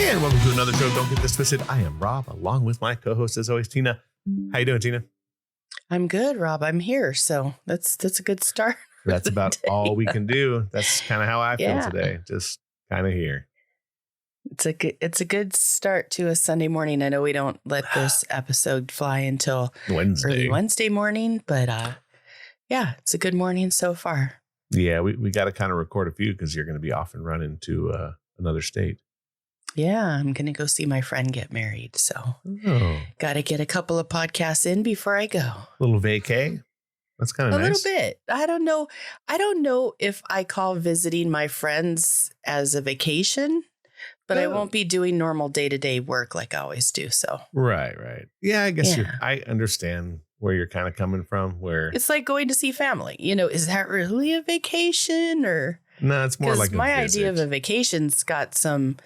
And welcome to another show, Don't Get This Twisted. I am Rob, along with my co-host, as always, Tina. How you doing, Tina? I'm good, Rob. I'm here, so that's a good start. That's about all we can do. That's kind of how I feel today. Just kind of here. It's a good start to a Sunday morning. I know we don't let this episode fly until early Wednesday morning, but yeah, it's a good morning so far. Yeah, we got to kind of record a few because you're going to be off and running to another state. Yeah, I'm going to go see my friend get married. So got to get a couple of podcasts in before I go. Little vacay. That's kind of nice. A little bit. I don't know if I call visiting my friends as a vacation, but I won't be doing normal day-to-day work like I always do. So Right. Yeah, I guess I understand where you're kind of coming from. Where it's like going to see family. You know, is that really a vacation or? No, it's more like my idea of a vacation's got some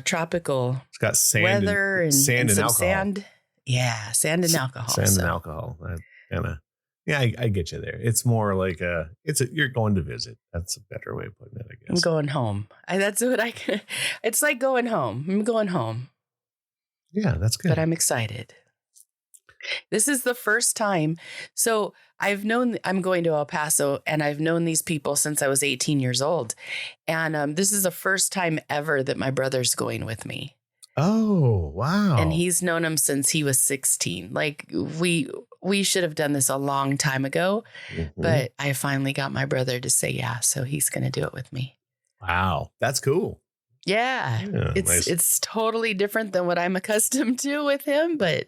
tropical it's got sand weather and sand and some alcohol. Sand. Yeah, sand and alcohol. Sand and alcohol. That kind of. Yeah, I get you there. It's more like you're going to visit. That's a better way of putting it, I guess. I'm going home. It's like going home. I'm going home. Yeah, that's good. But I'm excited. This is the first time. So I'm going to El Paso, and I've known these people since I was 18 years old. And this is the first time ever that my brother's going with me. Oh, wow. And he's known him since he was 16. Like we should have done this a long time ago, but I finally got my brother to say yeah. So he's going to do it with me. Wow. That's cool. Yeah. It's totally different than what I'm accustomed to with him, but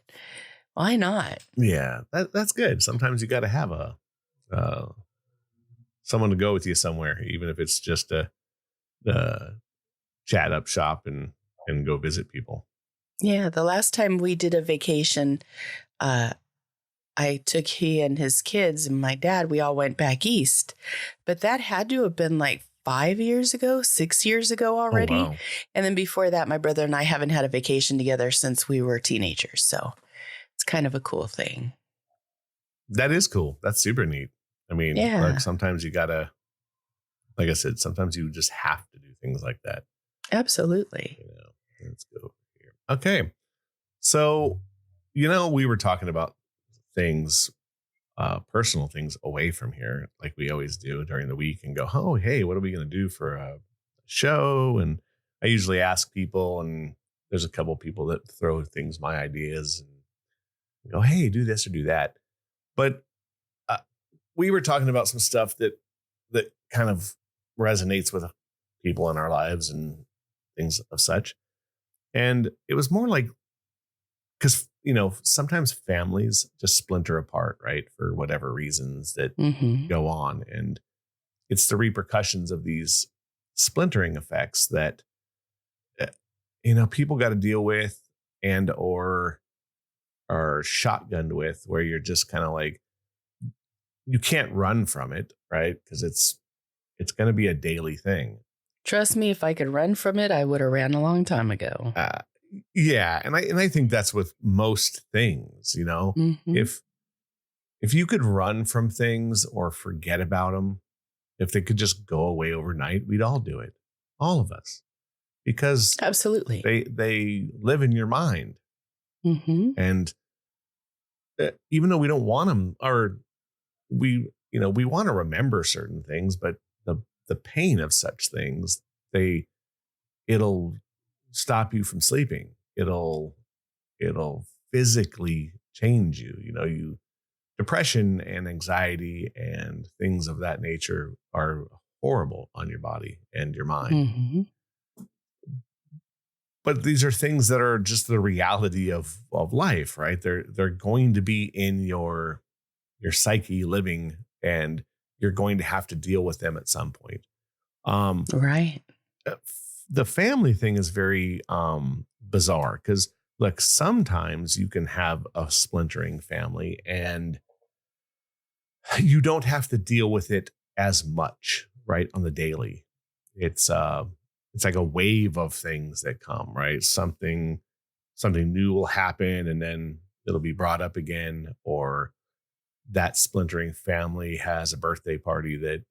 why not? Yeah, that's good. Sometimes you got to have someone to go with you somewhere, even if it's just a chat up shop and go visit people. Yeah, the last time we did a vacation, I took he and his kids and my dad. We all went back east, but that had to have been like 6 years ago already. Oh, wow. And then before that, my brother and I haven't had a vacation together since we were teenagers. So it's kind of a cool thing. That is cool. That's super neat. I mean, like sometimes you gotta, like I said, sometimes you just have to do things like that. Absolutely. Let's go over here. Okay. So, we were talking about things, personal things away from here, like we always do during the week, and go, oh, hey, what are we going to do for a show? And I usually ask people, and there's a couple people that throw things, my ideas, and go, hey, do this or do that. But we were talking about some stuff that kind of resonates with people in our lives and things of such. And it was more like, because, sometimes families just splinter apart, right? For whatever reasons that go on. And it's the repercussions of these splintering effects that, people got to deal with and or are shotgunned with, where you're just kind of like, you can't run from it, right? Because it's going to be a daily thing. Trust me, if I could run from it, I would have ran a long time ago. Yeah. And I think that's with most things, if you could run from things or forget about them, if they could just go away overnight, we'd all do it. All of us, because absolutely they live in your mind. And even though we don't want them, or we want to remember certain things, but the pain of such things, it'll stop you from sleeping. It'll physically change you. Depression and anxiety and things of that nature are horrible on your body and your mind. But these are things that are just the reality of life, right? They're going to be in your psyche living, and you're going to have to deal with them at some point. Right. The family thing is very bizarre, because look, sometimes you can have a splintering family and you don't have to deal with it as much, right? On the daily. It's like a wave of things that come, right? Something new will happen, and then it'll be brought up again, or that splintering family has a birthday party that,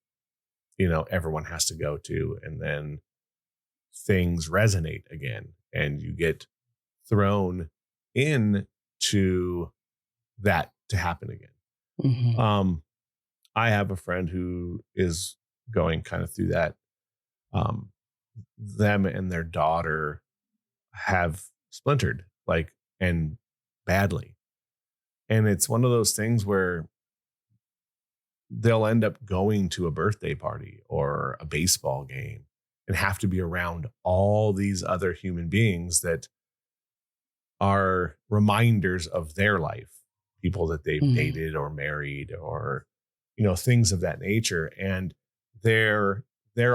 everyone has to go to. And then things resonate again, and you get thrown into that to happen again. Mm-hmm. I have a friend who is going kind of through that. Um, them and their daughter have splintered, like, and badly. And it's one of those things where they'll end up going to a birthday party or a baseball game and have to be around all these other human beings that are reminders of their life, people that they've Mm-hmm. dated or married, or things of that nature. And they're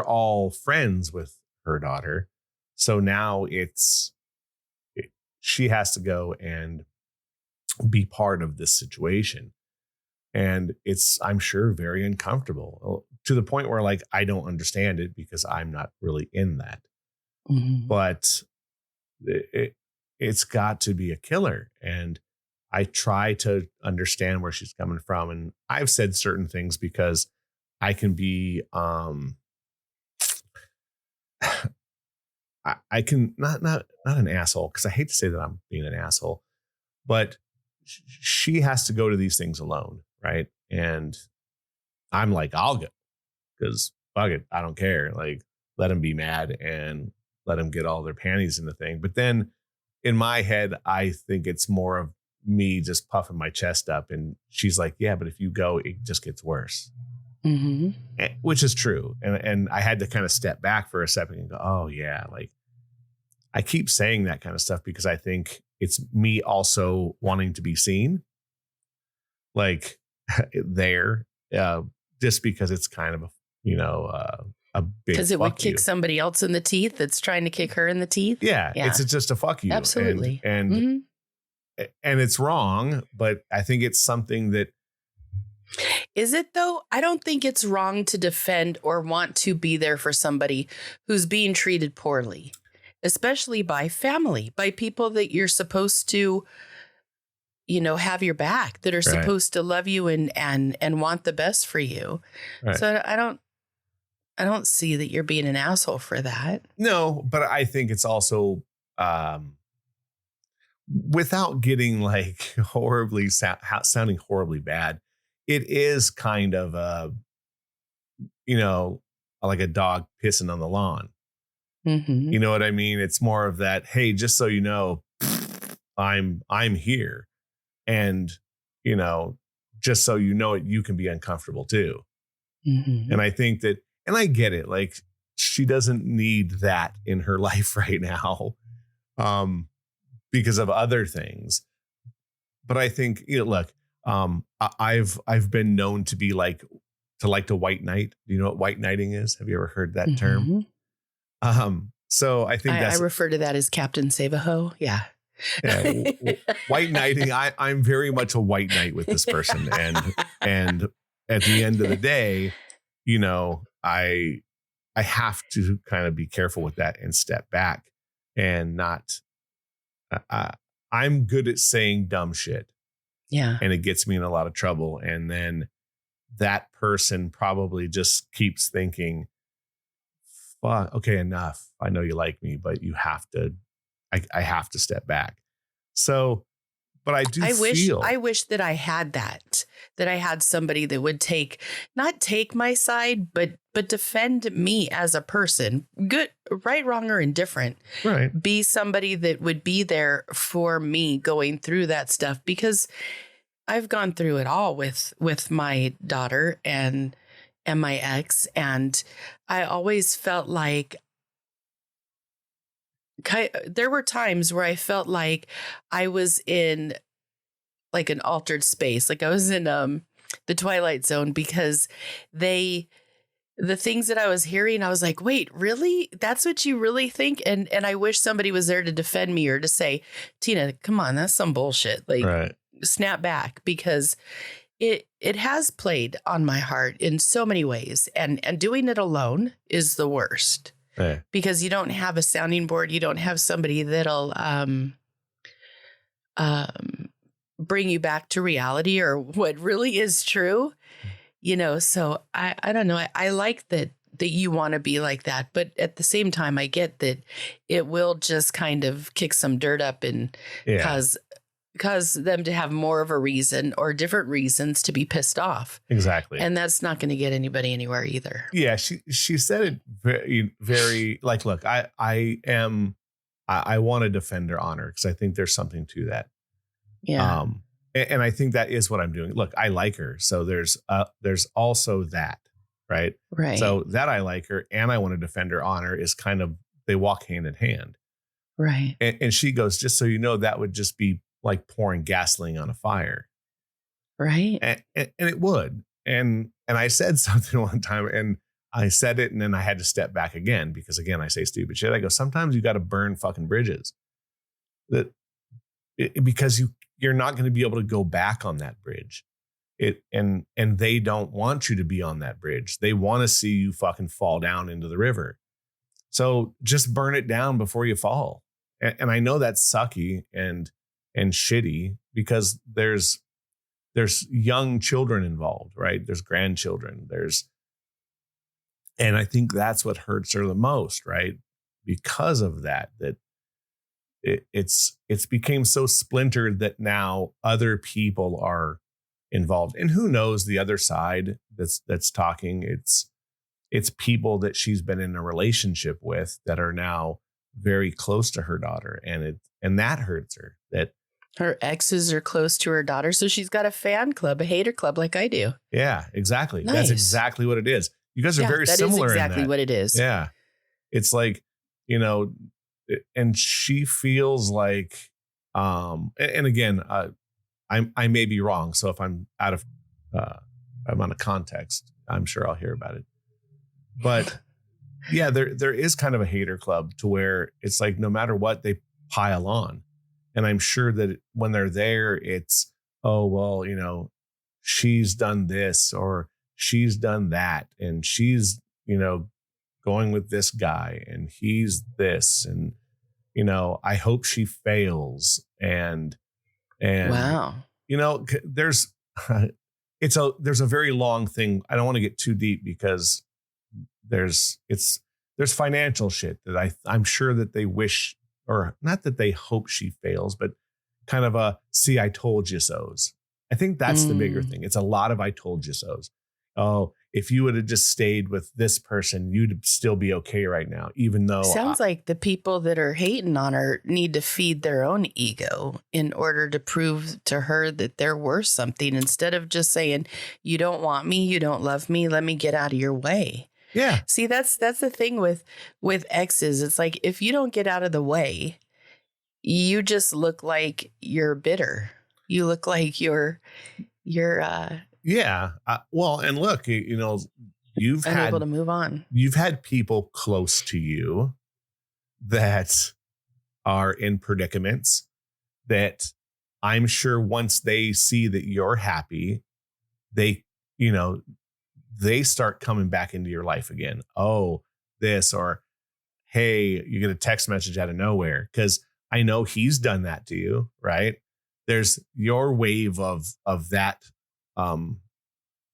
all friends with her daughter, so now she has to go and be part of this situation, and it's, I'm sure, very uncomfortable, to the point where, like, I don't understand it because I'm not really in that. Mm-hmm. But it's got to be a killer. And I try to understand where she's coming from. And I've said certain things because I can be, I can not an asshole, because I hate to say that I'm being an asshole, but she has to go to these things alone. Right. And I'm like, I'll go, because fuck it, I don't care. Like, let them be mad and let them get all their panties in the thing. But then in my head, I think it's more of me just puffing my chest up. And she's like, yeah, but if you go, it just gets worse. Mm-hmm. Which is true. And I had to kind of step back for a second and go, oh yeah, like, I keep saying that kind of stuff because I think it's me also wanting to be seen, like, there, just because it's kind of a big Because it would fuck kick you. somebody else in the teeth that's trying to kick her in the teeth. Yeah, it's just a fuck you. Absolutely. And Mm-hmm. it's wrong, but I think it's something that, Is it though? I don't think it's wrong to defend or want to be there for somebody who's being treated poorly, especially by family, by people that you're supposed to, have your back, that are right, supposed to love you and want the best for you. right. So I don't see that you're being an asshole for that. No, but I think it's also, without getting like horribly sounding horribly bad, it is kind of you know, like a dog pissing on the lawn. Mm-hmm. You know what I mean? It's more of that, hey, just so you know, I'm here. And, you know, just so you know it, you can be uncomfortable too. Mm-hmm. And I think that, and I get it, like, she doesn't need that in her life right now, because of other things. But I think, look, I've been known to be like, to white knight. Do you know what white knighting is? Have you ever heard that term? Mm-hmm. So I think I refer to that as Captain Save-A-Ho. Yeah. yeah, white knighting. I'm very much a white knight with this person, and at the end of the day, I have to kind of be careful with that and step back and not. I'm good at saying dumb shit, Yeah. and it gets me in a lot of trouble. And then that person probably just keeps thinking, fuck, okay, enough. I know you like me, but you have to, I have to step back. So, but I do I wish that I had that I had somebody that would not take my side, but defend me as a person, good, right, wrong, or indifferent. right. Be somebody that would be there for me going through that stuff, because I've gone through it all with my daughter and my ex. And I always felt like there were times where I felt like I was in like an altered space. Like I was in the Twilight Zone, because the things that I was hearing, I was like, wait, really? That's what you really think? And I wish somebody was there to defend me or to say, Tina, come on, that's some bullshit. Like, Right. snap back, because it has played on my heart in so many ways. And doing it alone is the worst, Right. because you don't have a sounding board. You don't have somebody that'll bring you back to reality or what really is true. So I don't know. I like that that you want to be like that. But at the same time, I get that it will just kind of kick some dirt up and Yeah, cause them to have more of a reason or different reasons to be pissed off. exactly. And that's not going to get anybody anywhere either. Yeah, she said it very, very like, look, I want to defend her honor because I think there's something to that. Yeah. And I think that is what I'm doing. Look, I like her. So there's also that, right? Right. So that I like her and I want to defend her honor is kind of, they walk hand in hand. Right. And she goes, just so you know, that would just be like pouring gasoline on a fire. Right. And it would. And I said something one time and I said it and then I had to step back again because again, I say stupid shit. I go, sometimes you got to burn fucking bridges because you're not going to be able to go back on that bridge. And they don't want you to be on that bridge. They want to see you fucking fall down into the river. So just burn it down before you fall. And I know that's sucky and shitty because there's young children involved, right? There's grandchildren. And I think that's what hurts her the most, right? Because of that it's became so splintered that now other people are involved. And who knows the other side that's talking. It's people that she's been in a relationship with that are now very close to her daughter. And that hurts her. That her exes are close to her daughter. So she's got a fan club, a hater club like I do. Yeah, exactly. Nice. That's exactly what it is. You guys are very similar. That is exactly what it is. Yeah. It's like, and she feels like, and again, I may be wrong. So if I'm out of, I'm on a context, I'm sure I'll hear about it. But yeah, there is kind of a hater club to where it's like, no matter what, they pile on. And I'm sure that when they're there, it's, oh, well, she's done this or she's done that. And she's, going with this guy and he's this. And, I hope she fails. And wow. There's a very long thing. I don't want to get too deep because there's financial shit that I'm sure that they wish, or not that they hope she fails, but kind of see, I told you so's. I think that's the bigger thing. It's a lot of I told you so's. Oh, if you would have just stayed with this person, you'd still be okay right now, even though. Sounds like the people that are hating on her need to feed their own ego in order to prove to her that they're worth something instead of just saying, you don't want me, you don't love me, let me get out of your way. Yeah. See, that's the thing with exes. It's like, if you don't get out of the way, you just look like you're bitter. You look like you're yeah. Well, and look, you've unable to move on. You've had people close to you that are in predicaments that I'm sure once they see that you're happy, they start coming back into your life again. Oh, this, or, hey, you get a text message out of nowhere. Cause I know he's done that to you, right? There's your wave of that.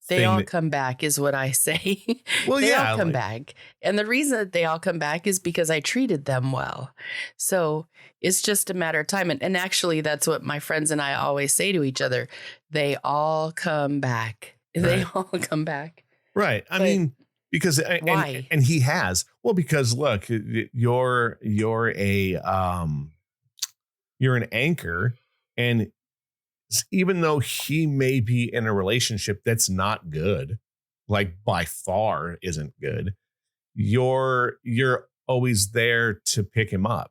They all come back is what I say. Well, they all come back. And the reason that they all come back is because I treated them well. So it's just a matter of time. And actually, that's what my friends and I always say to each other. They all come back. Right. They all come back. Right. I mean, because why? And he has. Well, because look, you're an anchor, and even though he may be in a relationship that's not good, like by far isn't good, you're always there to pick him up.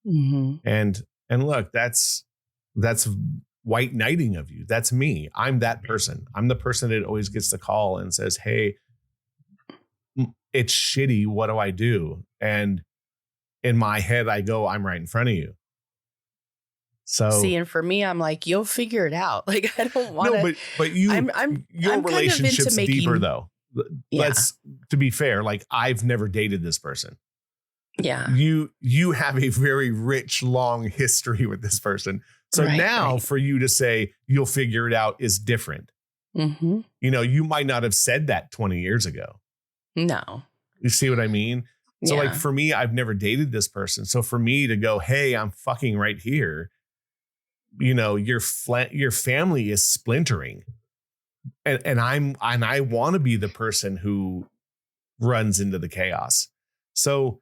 Mm-hmm. And look, that's white knighting of you. That's me. I'm that person. I'm the person that always gets the call and says, hey, it's shitty. What do I do? And in my head, I go, I'm right in front of you. So see, and for me, I'm like, you'll figure it out. Like, I don't want to. No, but your relationship's kind of deeper, though. Yeah. To be fair, like, I've never dated this person. Yeah. You have a very rich, long history with this person. So now for you to say you'll figure it out is different. Mm-hmm. You might not have said that 20 years ago. No. You see what I mean? So like Yeah. for me, I've never dated this person. So for me to go, hey, I'm fucking right here, your family is splintering. And I want to be the person who runs into the chaos. So,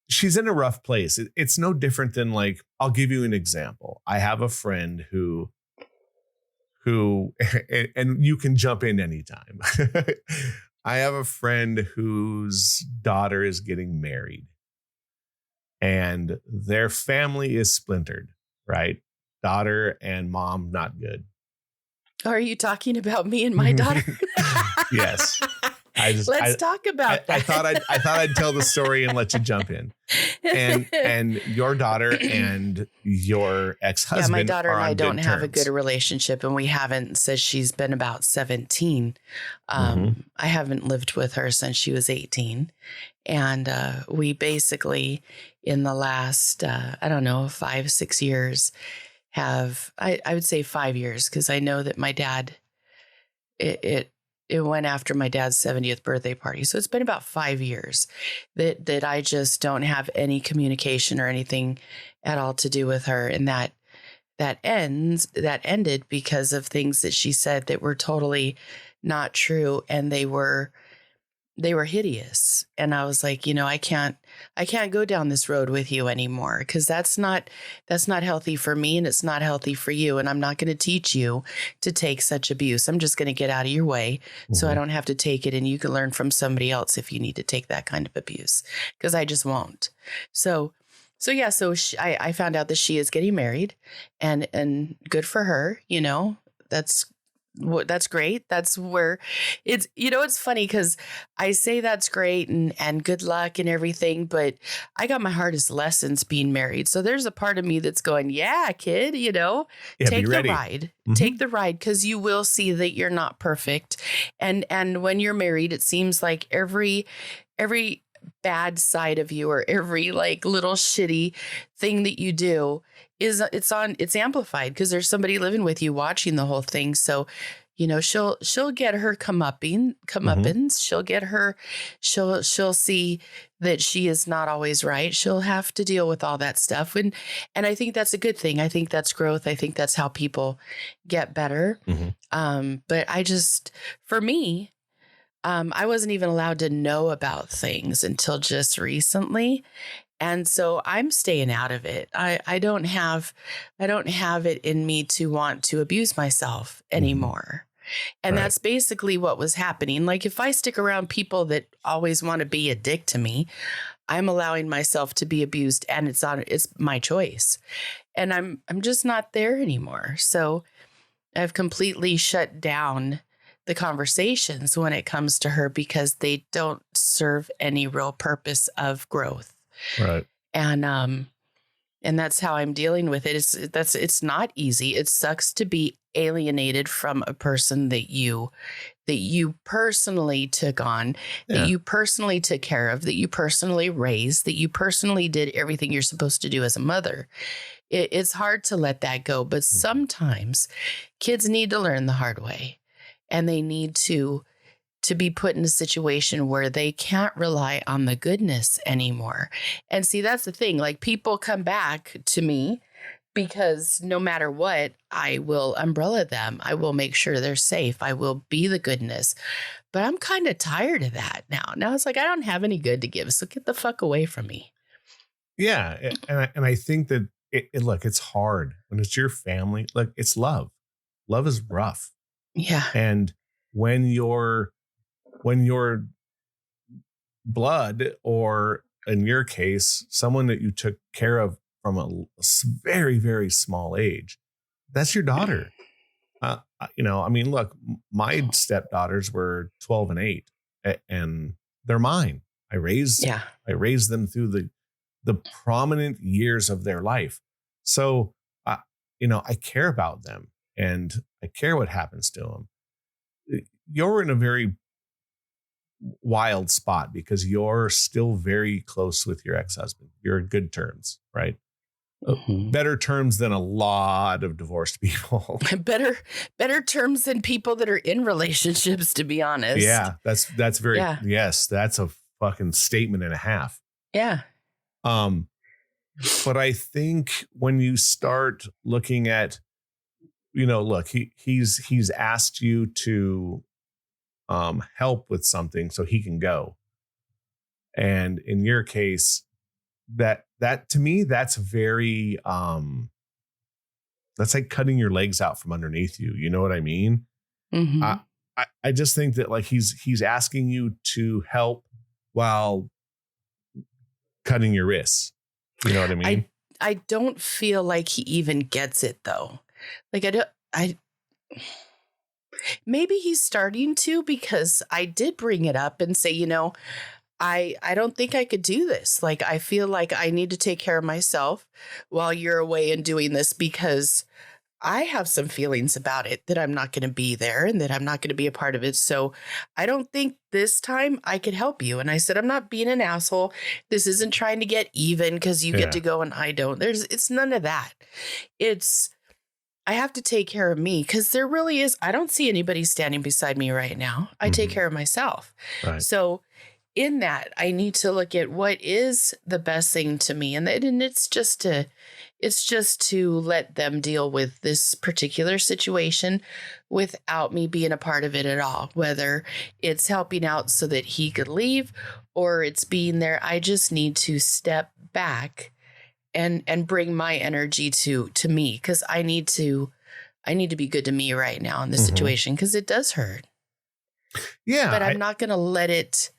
she's in a rough place. It's no different than like, I'll give you an example. I have a friend who, and you can jump in anytime. I have a friend whose daughter is getting married and their family is splintered, right? Daughter and mom, not good. Are you talking about me and my daughter? Yes. Let's talk about that. I thought I'd tell the story and let you jump in. And your daughter and your ex-husband. Yeah, my daughter and I don't have a terms. good relationship, and we haven't since she's been about 17. I haven't lived with her since she was 18. And we basically, in the last, 5, 6 years, I would say 5 years, because I know that my dad, it went after my dad's 70th birthday party. So it's been about 5 years that I just don't have any communication or anything at all to do with her. And that ended because of things that she said that were totally not true. And they were hideous. And I was like, I can't go down this road with you anymore, because that's not healthy for me, and it's not healthy for you. And I'm not going to teach you to take such abuse. I'm just going to get out of your way so I don't have to take it. And you can learn from somebody else if you need to take that kind of abuse, because I just won't. So I found out that she is getting married, and good for her. That's great. That's where it's, it's funny because I say that's great and good luck and everything, but I got my hardest lessons being married. So there's a part of me that's going, yeah, kid, take the ride, take the ride, because you will see that you're not perfect. And when you're married, it seems like every bad side of you, or every like little shitty thing that you do, it's amplified because there's somebody living with you watching the whole thing. So, she'll get her comeuppance. She'll see that she is not always right. She'll have to deal with all that stuff. And I think that's a good thing. I think that's growth. I think that's how people get better. But for me, I wasn't even allowed to know about things until just recently. And so I'm staying out of it. I don't have it in me to want to abuse myself anymore. And that's basically what was happening. Like, if I stick around people that always want to be a dick to me, I'm allowing myself to be abused, and it's my choice. And I'm just not there anymore. So I've completely shut down the conversations when it comes to her, because they don't serve any real purpose of growth. Right. And that's how I'm dealing with it. It's not easy. It sucks to be alienated from a person that you personally took on, that you personally took care of, that you personally raised, that you personally did everything you're supposed to do as a mother. It's hard to let that go, but sometimes kids need to learn the hard way, and they need to be put in a situation where they can't rely on the goodness anymore. And see, that's the thing. Like, people come back to me because no matter what, I will umbrella them. I will make sure they're safe. I will be the goodness. But I'm kind of tired of that now. Now it's like, I don't have any good to give, so get the fuck away from me. Yeah. And I think that look, it's hard when it's your family. Like, it's love. Love is rough. Yeah. And when your blood, or in your case, someone that you took care of from a very, very small age, that's your daughter. Look, my stepdaughters were 12 and 8, and they're mine. I raised them through the prominent years of their life. So, I care about them, and I care what happens to them. You're in a very wild spot because you're still very close with your ex-husband. You're in good terms, right? Better terms than a lot of divorced people. better terms than people that are in relationships, to be honest. Yeah, that's very, yes, that's a fucking statement and a half. Yeah. But I think when you start looking at, look, he's asked you to help with something so he can go. And in your case, that to me, that's very that's like cutting your legs out from underneath you. You know what I mean? Mm-hmm. I just think that like he's asking you to help while cutting your wrists. You know what I mean? I don't feel like he even gets it though. Like maybe he's starting to, because I did bring it up and say, I don't think I could do this. Like, I feel like I need to take care of myself while you're away and doing this, because I have some feelings about it that I'm not going to be there and that I'm not going to be a part of it. So I don't think this time I could help you. And I said, I'm not being an asshole. This isn't trying to get even because you get to go and I don't. It's none of that. I have to take care of me, because there really is. I don't see anybody standing beside me right now. I take care of myself. Right. So in that, I need to look at what is the best thing to me. And it's just to let them deal with this particular situation without me being a part of it at all, whether it's helping out so that he could leave or it's being there. I just need to step back and bring my energy to me, because I need to be good to me right now in this situation, because it does hurt. Yeah. But I'm not going to let it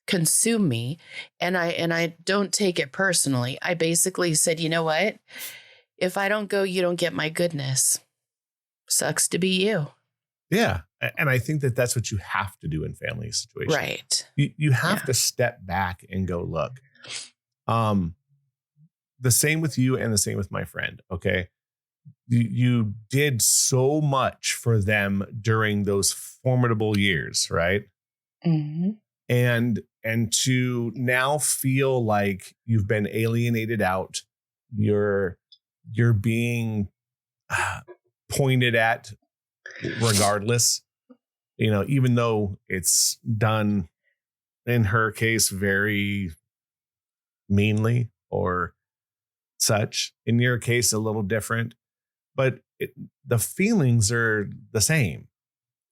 consume me. And I don't take it personally. I basically said, you know what? If I don't go, you don't get my goodness. Sucks to be you. Yeah. And I think that that's what you have to do in family situations. Right. You have to step back and go, look, the same with you and the same with my friend. Okay. You did so much for them during those formidable years. Right. Mm-hmm. And to now feel like you've been alienated out, you're being pointed at regardless, even though it's done in her case very meanly or such. In your case, a little different, but the feelings are the same.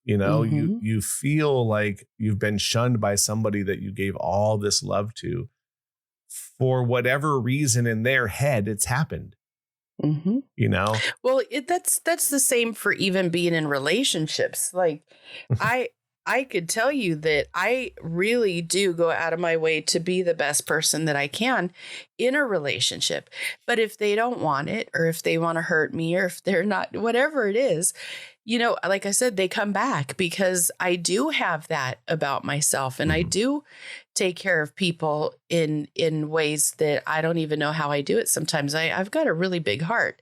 You feel like you've been shunned by somebody that you gave all this love to. For whatever reason in their head, it's happened. Mm-hmm. Well, that's the same for even being in relationships. Like I could tell you that I really do go out of my way to be the best person that I can in a relationship. But if they don't want it, or if they want to hurt me, or if they're not, whatever it is, like I said, they come back, because I do have that about myself, and I do take care of people in ways that I don't even know how I do it. Sometimes I've got a really big heart,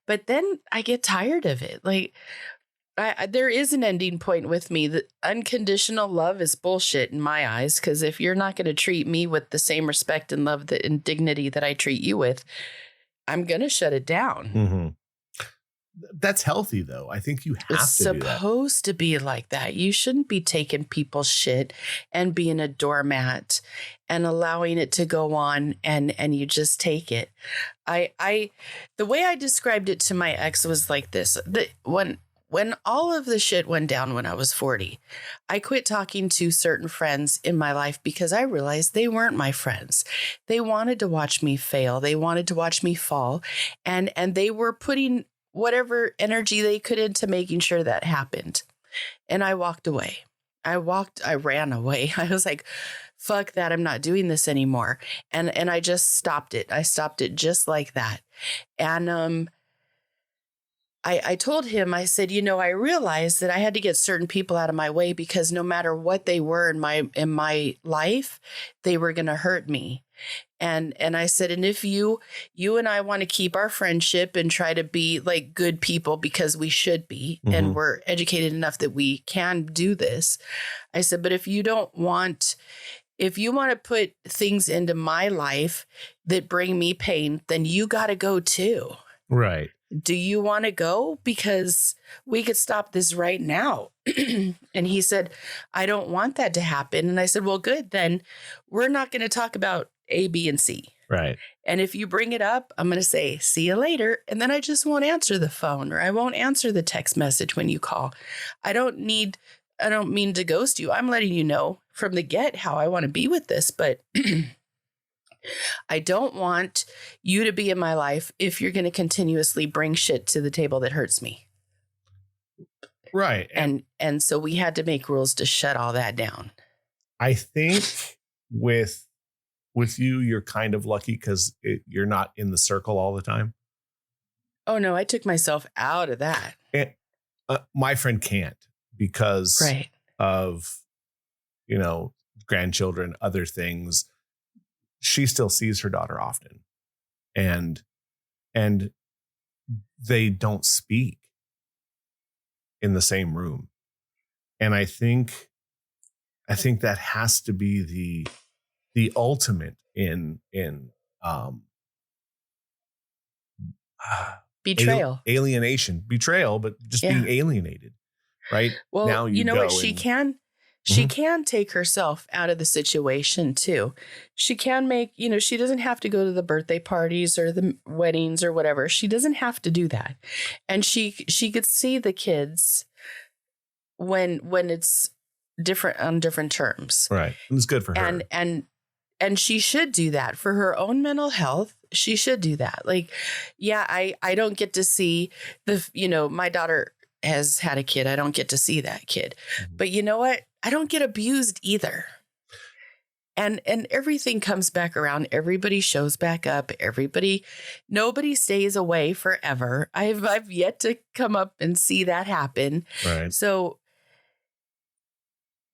but then I get tired of it. Like, there is an ending point with me. That unconditional love is bullshit in my eyes, because if you're not going to treat me with the same respect and love and dignity that I treat you with, I'm going to shut it down. Mm-hmm. That's healthy, though. I think you have it's to do that. It's supposed to be like that. You shouldn't be taking people's shit and being a doormat and allowing it to go on, and you just take it. The way I described it to my ex was like this. When all of the shit went down when I was 40, I quit talking to certain friends in my life, because I realized they weren't my friends. They wanted to watch me fail. They wanted to watch me fall. And they were putting whatever energy they could into making sure that happened. And I walked away. I ran away. I was like, fuck that. I'm not doing this anymore. And I just stopped it. I stopped it just like that. And, I told him, I said, I realized that I had to get certain people out of my way, because no matter what they were in my life, they were going to hurt me. And I said, and if you and I want to keep our friendship and try to be like good people, because we should be, and we're educated enough that we can do this. I said, but if you don't want If you want to put things into my life that bring me pain, then you got to go too. Right. Do you want to go? Because we could stop this right now. And he said, I don't want that to happen. And I said, well, good. Then we're not going to talk about A, B, and C. Right. And if you bring it up, I'm going to say, see you later. And then I just won't answer the phone, or I won't answer the text message when you call. I don't mean to ghost you. I'm letting you know from the get how I want to be with this, but I don't want you to be in my life if you're going to continuously bring shit to the table that hurts me. Right. And so we had to make rules to shut all that down. I think with you, you're kind of lucky because you're not in the circle all the time. Oh, no, I took myself out of that. And, my friend can't because of, grandchildren, other things. She still sees her daughter often, and they don't speak in the same room. And I think that has to be the ultimate in betrayal, alienation, betrayal, but just being alienated. Right. Well, now you know what? She can take herself out of the situation too. She can make, she doesn't have to go to the birthday parties or the weddings or whatever. She doesn't have to do that. And she could see the kids when it's different on different terms. Right. And it's good for her. And she should do that for her own mental health. She should do that. Like, yeah, I don't get to see my daughter has had a kid. I don't get to see that kid. Mm-hmm. But you know what? I don't get abused either. And everything comes back around. Everybody shows back up. Nobody stays away forever. I've yet to come up and see that happen. Right. So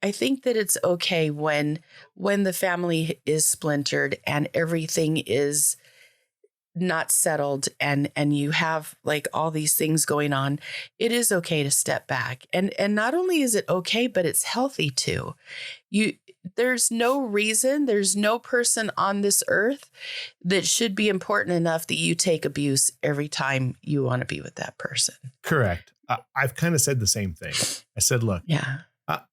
I think that it's okay when the family is splintered and everything is not settled and you have like all these things going on. It is okay to step back. And not only is it okay, but it's healthy too. There's no reason, there's no person on this earth that should be important enough that you take abuse every time you want to be with that person. Correct. I've kind of said the same thing. I said, look,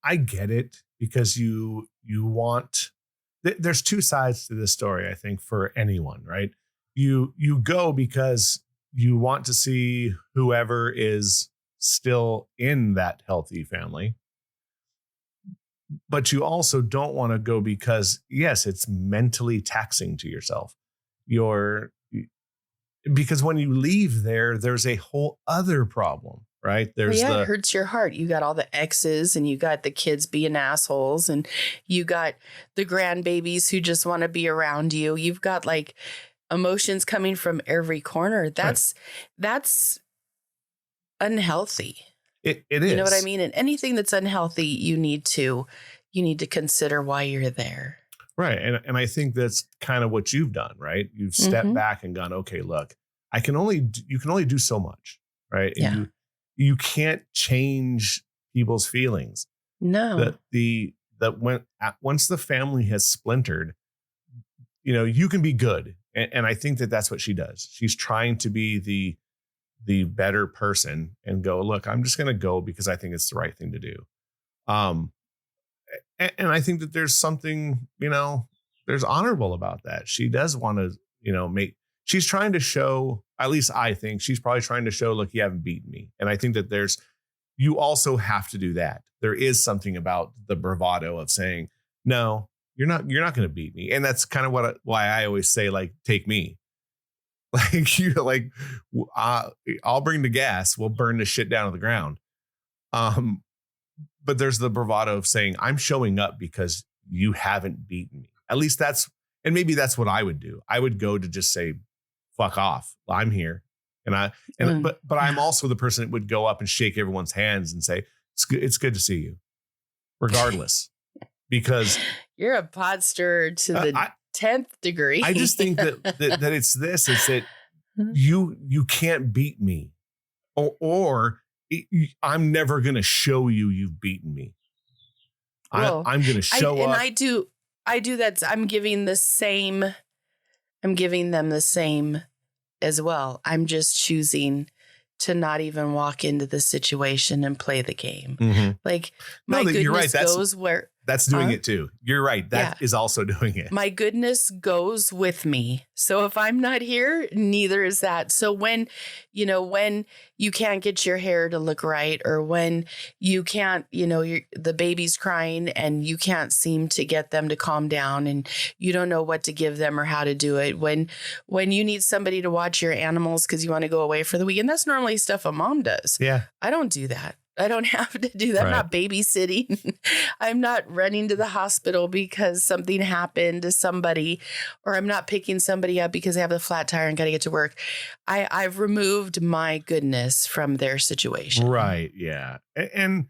I get it, because you want, there's two sides to this story, I think, for anyone, right? You go because you want to see whoever is still in that healthy family. But you also don't want to go because, yes, it's mentally taxing to yourself. Because when you leave there's a whole other problem, right? It hurts your heart. You got all the exes and you got the kids being assholes and you got the grandbabies who just want to be around you. You've got like emotions coming from every corner. That's unhealthy. It is. You know what I mean? And anything that's unhealthy, you need to consider why you're there. Right. And I think that's kind of what you've done, right? You've stepped back and gone, okay, look, you can only do so much, right? Yeah. And you can't change people's feelings. No. Once the family has splintered, you can be good. And I think that's what she does. She's trying to be the better person and go, look, I'm just going to go because I think it's the right thing to do. And I think that there's something, there's honorable about that. She does want to, she's trying to show, at least I think she's probably trying to show, look, you haven't beaten me. And I think that you also have to do that. There is something about the bravado of saying, no, you're not going to beat me. And that's kind of why I always say, like, take me. Like, I'll bring the gas. We'll burn this shit down to the ground. But there's the bravado of saying, I'm showing up because you haven't beaten me. At least and maybe that's what I would do. I would go to just say, fuck off. I'm here. But I'm also the person that would go up and shake everyone's hands and say, it's good to see you, regardless, because you're a podster to the 10th degree. I just think that it's that you can't beat me, or I'm never going to show you've beaten me. I'm going to show up. And I do that. I'm giving them the same as well. I'm just choosing to not even walk into the situation and play the game. Mm-hmm. Like my No, you're right. goodness goes where That's doing it too. You're right. That is also doing it. my goodness goes with me. So if I'm not here, neither is that. So when you can't get your hair to look right, or when you can't, the baby's crying and you can't seem to get them to calm down and you don't know what to give them or how to do it. When you need somebody to watch your animals because you want to go away for the weekend, that's normally stuff a mom does. Yeah. I don't do that. I don't have to do that. Right. I'm not babysitting. I'm not running to the hospital because something happened to somebody, or I'm not picking somebody up because they have a flat tire and got to get to work. I've removed my goodness from their situation. Right. Yeah. And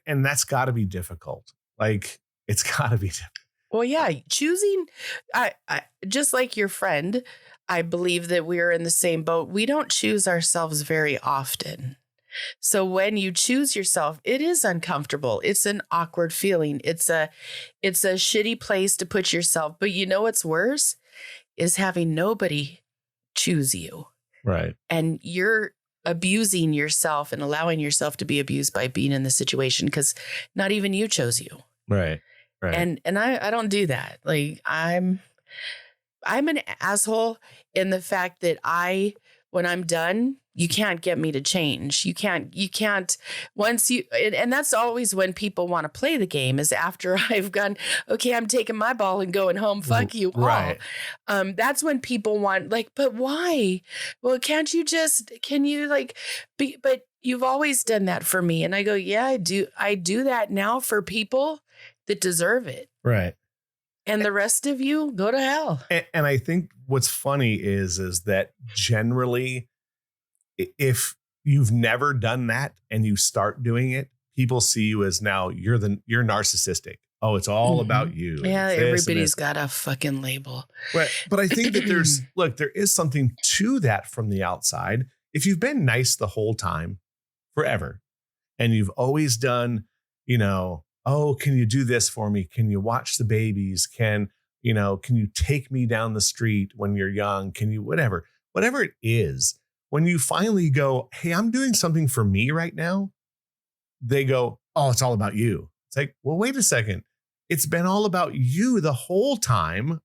that's got to be difficult. Like, it's got to be difficult. Well, yeah, choosing, I just like your friend, I believe that we're in the same boat. We don't choose ourselves very often. So when you choose yourself, it is uncomfortable. It's an awkward feeling. It's a shitty place to put yourself. But you know what's worse is having nobody choose you. Right. And you're abusing yourself and allowing yourself to be abused by being in the situation because not even you chose you. Right. Right. And I don't do that. Like I'm an asshole in the fact that when I'm done, you can't get me to change. You can't once you, and that's always when people want to play the game is after I've gone, okay, I'm taking my ball and going home. Fuck you all. Right. That's when people want but why? Well, can you be, but you've always done that for me. And I go, yeah, I do. I do that now for people that deserve it. Right. And the rest of you go to hell. And I think what's funny is that generally, if you've never done that and you start doing it, people see you as now you're narcissistic. Oh, it's all about you. Yeah, everybody's got a fucking label. Right. But I think that there is something to that from the outside. If you've been nice the whole time, forever, and you've always done, oh, can you do this for me? Can you watch the babies? Can you take me down the street when you're young? Can you, whatever it is, when you finally go, hey, I'm doing something for me right now, they go, oh, it's all about you. It's like, well, wait a second. It's been all about you the whole time.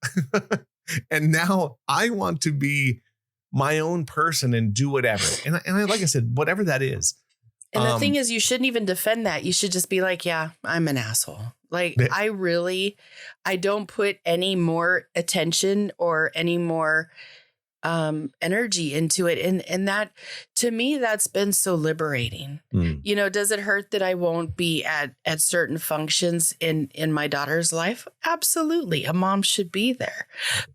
And now I want to be my own person and do whatever. And I, like I said, whatever that is. And the thing is, you shouldn't even defend that. You should just be like, yeah, I'm an asshole. Like, I don't put any more attention or any more energy into it. And that, to me, that's been so liberating. Does it hurt that I won't be at certain functions in my daughter's life? Absolutely. A mom should be there.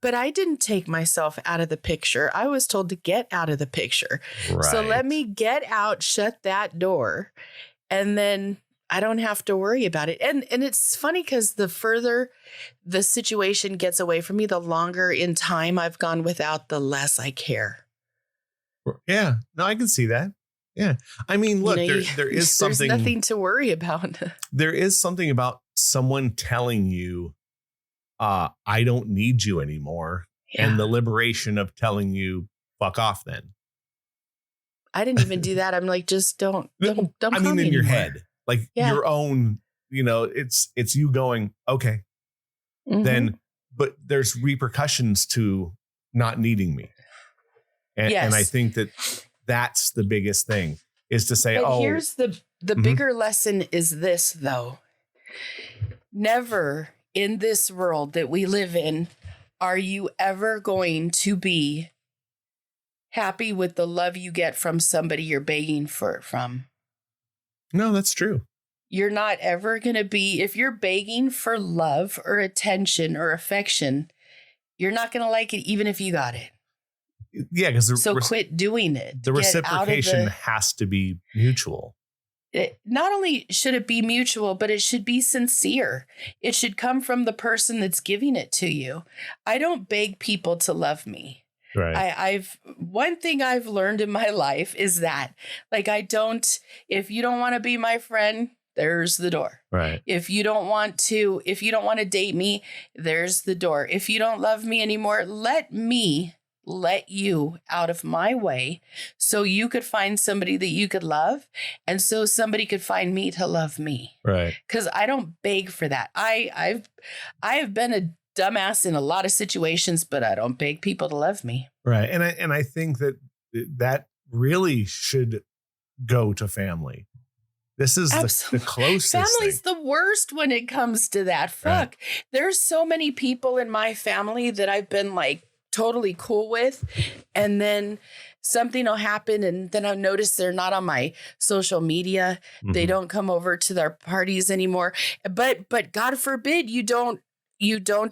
But I didn't take myself out of the picture. I was told to get out of the picture. Right. So let me get out, shut that door, and then I don't have to worry about it. And it's funny because the further the situation gets away from me, the longer in time I've gone without, the less I care. Yeah. No, I can see that. Yeah. I mean, look, there is something. There's nothing to worry about. There is something about someone telling you, I don't need you anymore. Yeah. And the liberation of telling you, fuck off then. I didn't even do that. I'm like, just don't I mean, in your head. Like your own, it's you going, okay, then, but there's repercussions to not needing me. And I think that's the biggest thing is to say, but here's the bigger lesson is this, though. Never in this world that we live in are you ever going to be happy with the love you get from somebody you're begging from. No, that's true. You're not ever going to be, if you're begging for love or attention or affection, you're not going to like it even if you got it. Yeah, because quit doing it. The reciprocation has to be mutual. Not only should it be mutual, but it should be sincere. It should come from the person that's giving it to you. I don't beg people to love me. Right. One thing I've learned in my life is that, like, if you don't want to be my friend, there's the door. Right. If you don't want to date me, there's the door. If you don't love me anymore, let me let you out of my way so you could find somebody that you could love, and so somebody could find me to love me. Right. Because I don't beg for that. I have been a dumbass in a lot of situations, but I don't beg people to love me. Right. And I think that really should go to family. This is the closest. Family's the worst when it comes to that. Fuck. Right. There's so many people in my family that I've been like totally cool with, and then something will happen, and then I'll notice they're not on my social media. Mm-hmm. They don't come over to their parties anymore. But God forbid you don't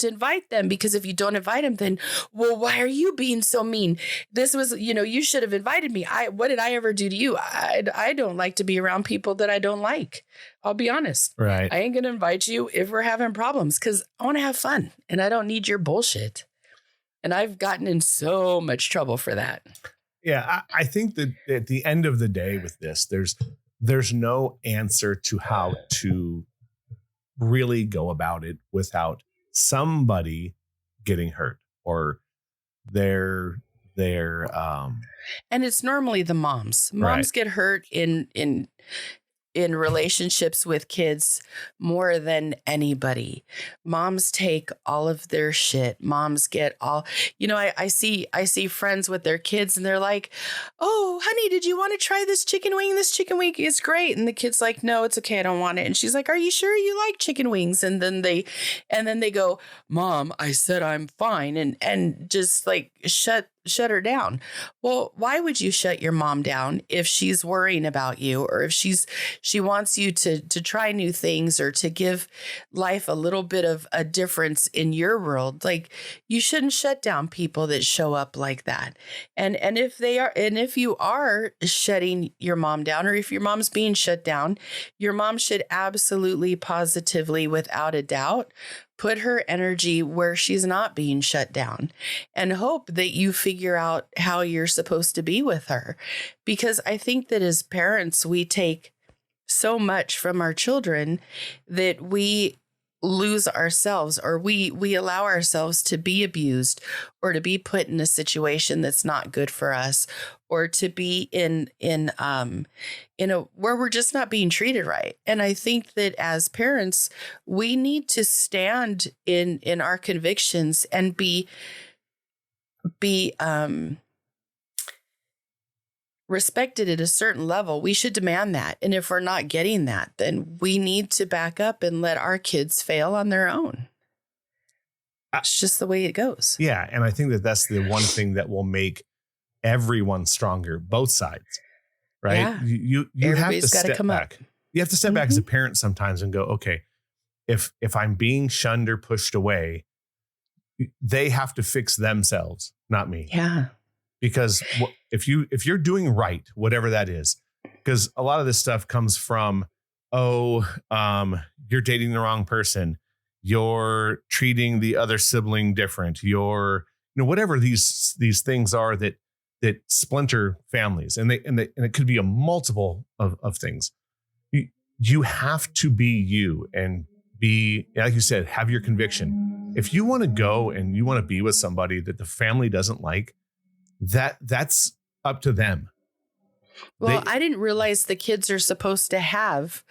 invite them, because if you don't invite them, then, well, why are you being so mean? This was, you should have invited me. What did I ever do to you? I don't like to be around people that I don't like. I'll be honest. Right. I ain't going to invite you if we're having problems, because I want to have fun and I don't need your bullshit. And I've gotten in so much trouble for that. Yeah. I think that at the end of the day with this, there's no answer to how to really go about it without somebody getting hurt or their and it's normally the moms right. Get hurt in relationships with kids more than anybody. Moms take all of their shit. Moms get all, I see friends with their kids and they're like, oh, honey, did you want to try this chicken wing? This chicken wing is great. And the kid's like, no, it's okay. I don't want it. And she's like, are you sure you like chicken wings? And then they go, Mom, I said I'm fine. And just like shut her down. Well, why would you shut your mom down if she's worrying about you, or if she wants you to try new things, or to give life a little bit of a difference in your world? Like, you shouldn't shut down people that show up like that. And if you are shutting your mom down, or if your mom's being shut down, your mom should absolutely, positively, without a doubt, put her energy where she's not being shut down, and hope that you figure out how you're supposed to be with her. Because I think that as parents, we take so much from our children that we lose ourselves, or we allow ourselves to be abused, or to be put in a situation that's not good for us, or to be in a where we're just not being treated right. And I think that as parents, we need to stand in our convictions and be respected at a certain level. We should demand that. And if we're not getting that, then we need to back up and let our kids fail on their own. It's just the way it goes. Yeah. And I think that that's the one thing that will make everyone stronger, both sides, right? Yeah. You have to step back. You have to step back as a parent sometimes and go, okay, if I'm being shunned or pushed away, they have to fix themselves, not me. Yeah. Because if you're doing right, whatever that is, because a lot of this stuff comes from, you're dating the wrong person, you're treating the other sibling different, you're, whatever these things are that splinter families, and it could be a multiple of things. You have to be you and be, like you said, have your conviction. If you want to go and you want to be with somebody that the family doesn't like, that's up to them. Well, I didn't realize the kids are supposed to have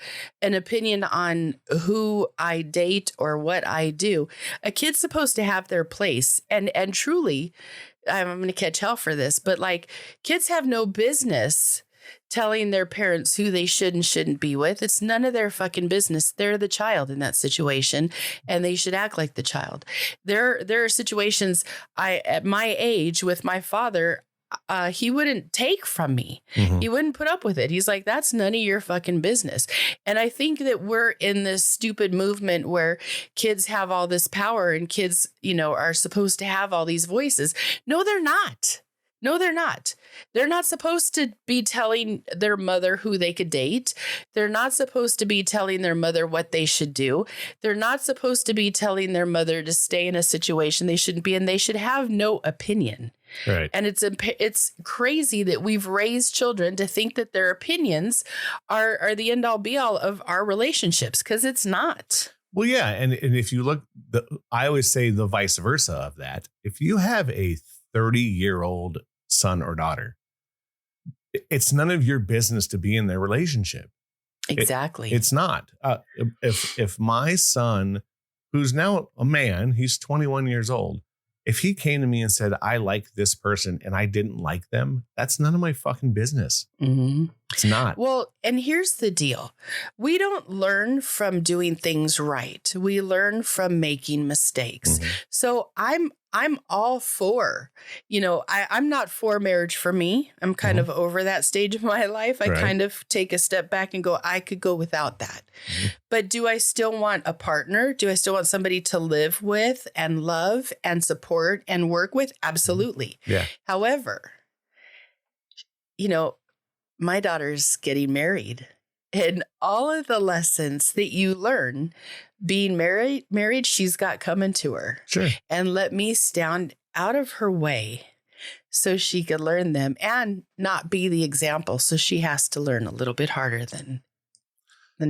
an opinion on who I date or what I do. A kid's supposed to have their place. And truly, I'm going to catch hell for this, but like, kids have no business telling their parents who they should and shouldn't be with. It's none of their fucking business. They're the child in that situation, and they should act like the child. There are situations at my age with my father, he wouldn't take from me. Mm-hmm. He wouldn't put up with it. He's like, that's none of your fucking business. And I think that we're in this stupid movement where kids have all this power and kids, are supposed to have all these voices. No, they're not. No, they're not. They're not supposed to be telling their mother who they could date. They're not supposed to be telling their mother what they should do. They're not supposed to be telling their mother to stay in a situation they shouldn't be in. They should have no opinion. Right. And it's crazy that we've raised children to think that their opinions are the end all be all of our relationships, because it's not. Well, yeah. And if you look, I always say the vice versa of that. If you have a 30-year-old son or daughter, it's none of your business to be in their relationship. Exactly. It's not. If my son, who's now a man, he's 21 years old, if he came to me and said, I like this person and I didn't like them, that's none of my fucking business. Mm-hmm. It's not. Well, and here's the deal. We don't learn from doing things right. We learn from making mistakes. Mhm. So I'm all for, I'm not for marriage for me. I'm kind of over that stage of my life. I kind of take a step back and go, I could go without that. Mm-hmm. But do I still want a partner? Do I still want somebody to live with and love and support and work with? Absolutely. Yeah. However, my daughter's getting married, and all of the lessons that you learn being married, she's got coming to her. Sure. And let me stand out of her way so she could learn them and not be the example. So she has to learn a little bit harder than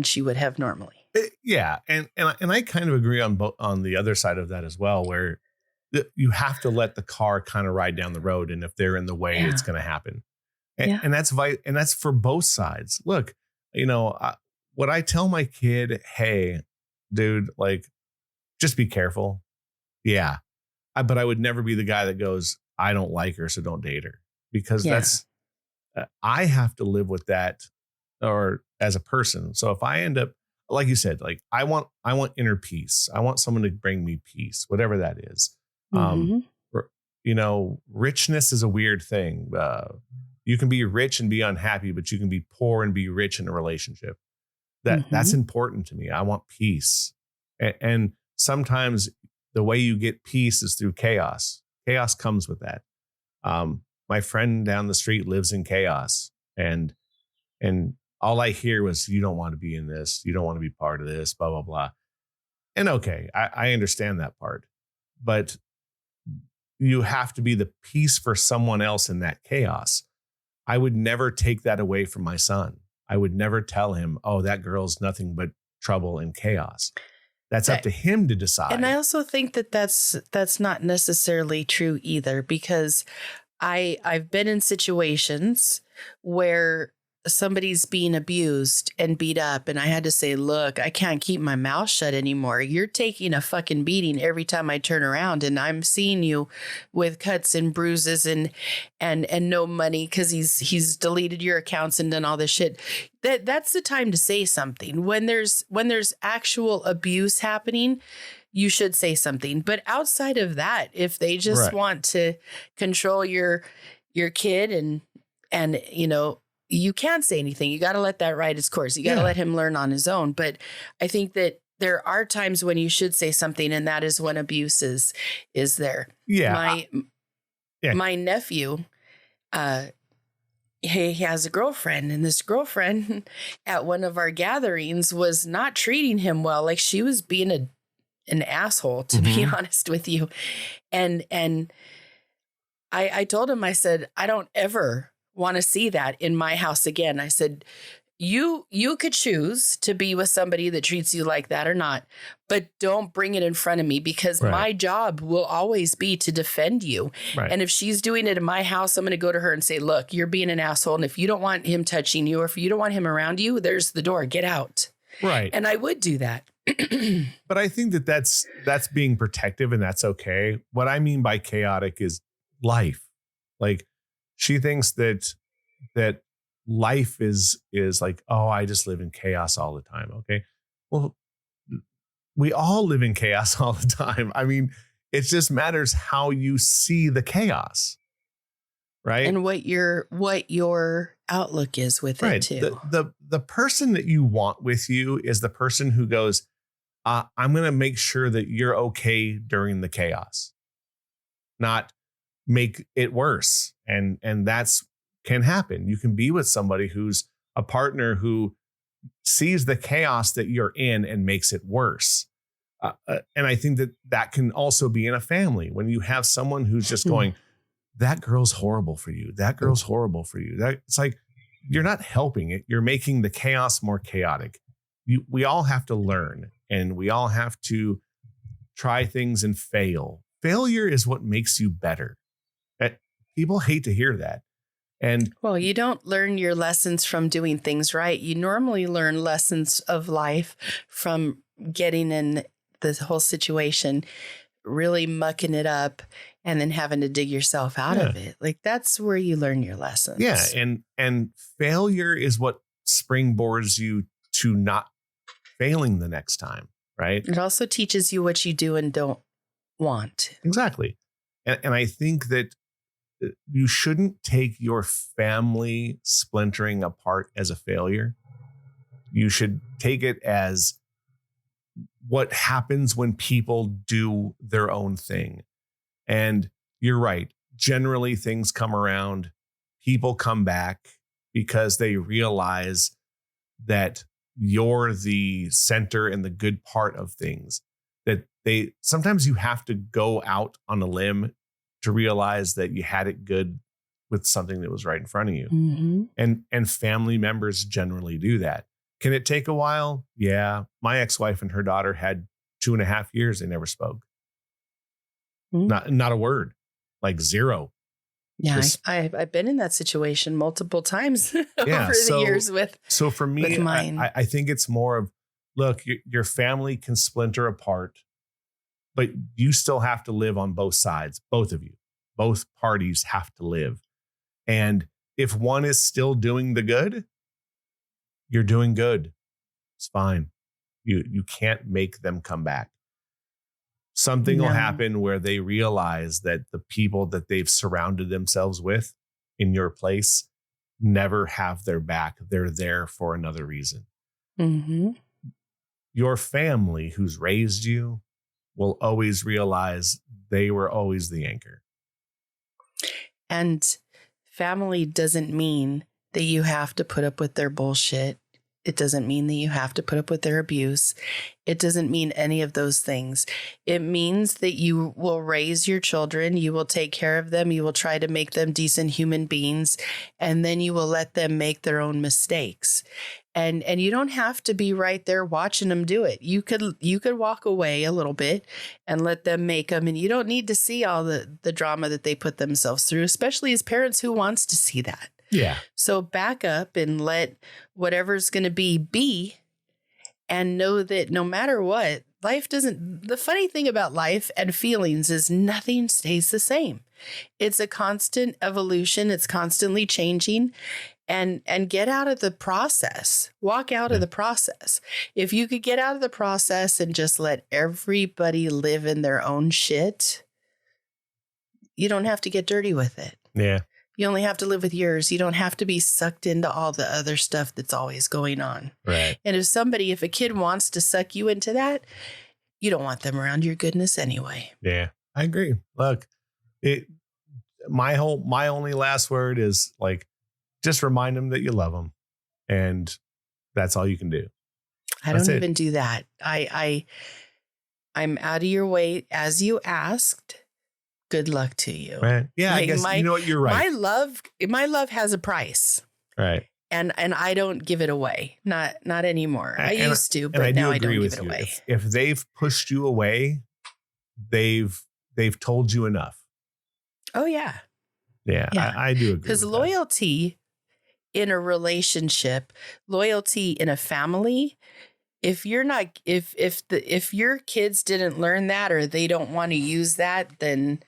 she would have normally. Yeah. And I kind of agree on the other side of that as well, where you have to let the car kind of ride down the road. And if they're in the way, it's going to happen. And that's for both sides. Look, what I tell my kid, hey, dude, like, just be careful. Yeah. But I would never be the guy that goes, I don't like her, so don't date her, because I have to live with that, or as a person. So if I end up, like you said, like I want inner peace. I want someone to bring me peace, whatever that is. Mm-hmm. Richness is a weird thing. You can be rich and be unhappy, but you can be poor and be rich in a relationship. That's important to me. I want peace. And sometimes the way you get peace is through chaos. Chaos comes with that. My friend down the street lives in chaos, and all I hear was, you don't want to be in this. You don't want to be part of this, blah, blah, blah. And okay, I understand that part, but you have to be the peace for someone else in that chaos. I would never take that away from my son. I would never tell him, oh, that girl's nothing but trouble and chaos. That's up to him to decide. And I also think that that's not necessarily true either, because I've been in situations where somebody's being abused and beat up, and I had to say, look, I can't keep my mouth shut anymore. You're taking a fucking beating every time I turn around, and I'm seeing you with cuts and bruises and no money because he's deleted your accounts and done all this shit. That's the time to say something. When there's actual abuse happening, you should say something. But outside of that, if they just want to control your kid and you can't say anything. You got to let that ride its course. You got to let him learn on his own. But I think that there are times when you should say something, and that is when abuse is there. Yeah. My nephew, he has a girlfriend, and this girlfriend at one of our gatherings was not treating him well. Like, she was being an asshole, to be honest with you. And I told him, I said, I don't ever want to see that in my house again. I said, you could choose to be with somebody that treats you like that or not, but don't bring it in front of me, because my job will always be to defend you. Right. And if she's doing it in my house, I'm going to go to her and say, look, you're being an asshole. And if you don't want him touching you, or if you don't want him around you, there's the door, get out. Right. And I would do that. But I think that's being protective, and that's okay. What I mean by chaotic is life. Like, she thinks that life is like, oh, I just live in chaos all the time. Okay. Well, we all live in chaos all the time. I mean, it just matters how you see the chaos. Right. And what your outlook is with it too. The person that you want with you is the person who goes, I'm going to make sure that you're okay during the chaos, not make it worse. And that's can happen. You can be with somebody who's a partner who sees the chaos that you're in and makes it worse. And I think that can also be in a family, when you have someone who's just going, that girl's horrible for you. That girl's horrible for you. That it's like you're not helping it. You're making the chaos more chaotic. We all have to learn, and we all have to try things and fail. Failure is what makes you better. People hate to hear that. And well, you don't learn your lessons from doing things right. You normally learn lessons of life from getting in the whole situation, really mucking it up, and then having to dig yourself out of it. Like that's where you learn your lessons. Yeah. And failure is what springboards you to not failing the next time. Right. It also teaches you what you do and don't want. Exactly. And I think that you shouldn't take your family splintering apart as a failure. You should take it as what happens when people do their own thing. And you're right. Generally, things come around. People come back because they realize that you're the center and the good part of things. That sometimes you have to go out on a limb to realize that you had it good with something that was right in front of you. Mm-hmm. And family members generally do that. Can it take a while? Yeah. My ex-wife and her daughter had 2.5 years. They never spoke. Mm-hmm. Not a word, like zero. Yeah. I've been in that situation multiple times over so, the years with. So for me, mine. I think it's more of, look, your family can splinter apart, but you still have to live on both sides. Both of you, both parties have to live. And if one is still doing the good, you're doing good. It's fine. You can't make them come back. Something will happen where they realize that the people that they've surrounded themselves with in your place never have their back. They're there for another reason. Mm-hmm. Your family who's raised you will always realize they were always the anchor. And family doesn't mean that you have to put up with their bullshit. It doesn't mean that you have to put up with their abuse. It doesn't mean any of those things. It means that you will raise your children. You will take care of them. You will try to make them decent human beings. And then you will let them make their own mistakes. And you don't have to be right there watching them do it. You could walk away a little bit and let them make them. And you don't need to see all the drama that they put themselves through, especially as parents. Who wants to see that? Yeah. So back up and let whatever's going to be, and know that no matter what, life doesn't. The funny thing about life and feelings is nothing stays the same. It's a constant evolution. It's constantly changing. And get out of the process. Walk out of the process. If you could get out of the process and just let everybody live in their own shit, you don't have to get dirty with it. Yeah. You only have to live with yours. You don't have to be sucked into all the other stuff that's always going on. Right. And if a kid wants to suck you into that, you don't want them around your goodness anyway. Yeah, I agree. Look, my only last word is like, just remind them that you love them. And that's all you can do. I don't even do that. I'm out of your way as you asked. Good luck to you. Right. Yeah, I guess you know what, you're right. My love has a price. Right. And I don't give it away. Not anymore. I used to, but I now I don't agree give with it you. away. If they've pushed you away, they've told you enough. Oh yeah. Yeah. I do agree. Because loyalty in a relationship, loyalty in a family, if you're not, if your kids didn't learn that or they don't want to use that, then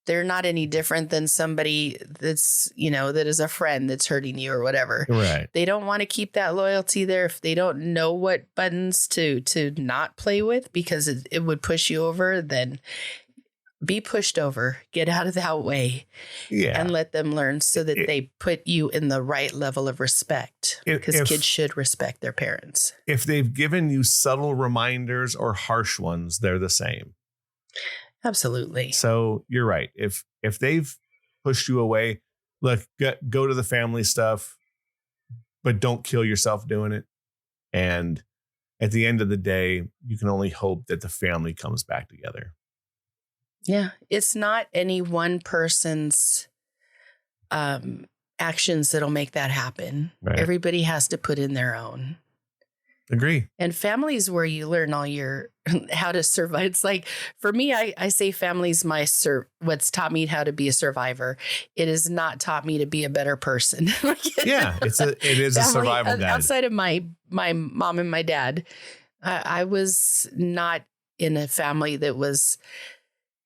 they're not any different than somebody that's, that is a friend that's hurting you or whatever. Right. They don't want to keep that loyalty there. If they don't know what buttons to not play with because it would push you over, then be pushed over, get out of that way, and let them learn so that they put you in the right level of respect, because kids should respect their parents. If they've given you subtle reminders or harsh ones, they're the same. Absolutely. So you're right. If they've pushed you away, look, go to the family stuff, but don't kill yourself doing it. And at the end of the day, you can only hope that the family comes back together. Yeah. It's not any one person's actions that'll make that happen. Right. Everybody has to put in their own. Agree. And family's where you learn all your how to survive. It's like, for me, I say family's what's taught me how to be a survivor. It has not taught me to be a better person. Yeah, it is a survival guide. Outside of my mom and my dad, I was not in a family that was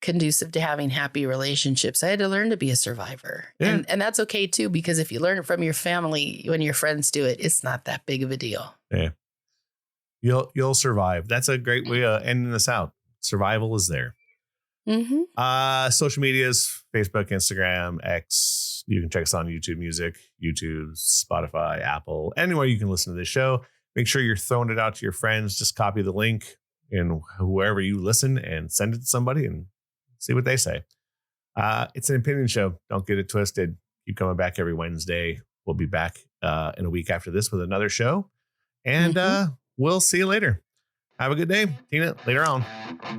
conducive to having happy relationships. I had to learn to be a survivor. Yeah. And that's okay too, because if you learn it from your family, when your friends do it, it's not that big of a deal. Yeah. You'll survive. That's a great way of ending this out. Survival is there. Mm-hmm. Social medias, Facebook, Instagram, X. You can check us on YouTube Music, YouTube, Spotify, Apple, anywhere you can listen to this show. Make sure you're throwing it out to your friends. Just copy the link in wherever you listen and send it to somebody and see what they say. It's an opinion show. Don't get it twisted. Keep coming back every Wednesday. We'll be back in a week after this with another show. And we'll see you later. Have a good day. Tina, later on.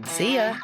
See ya.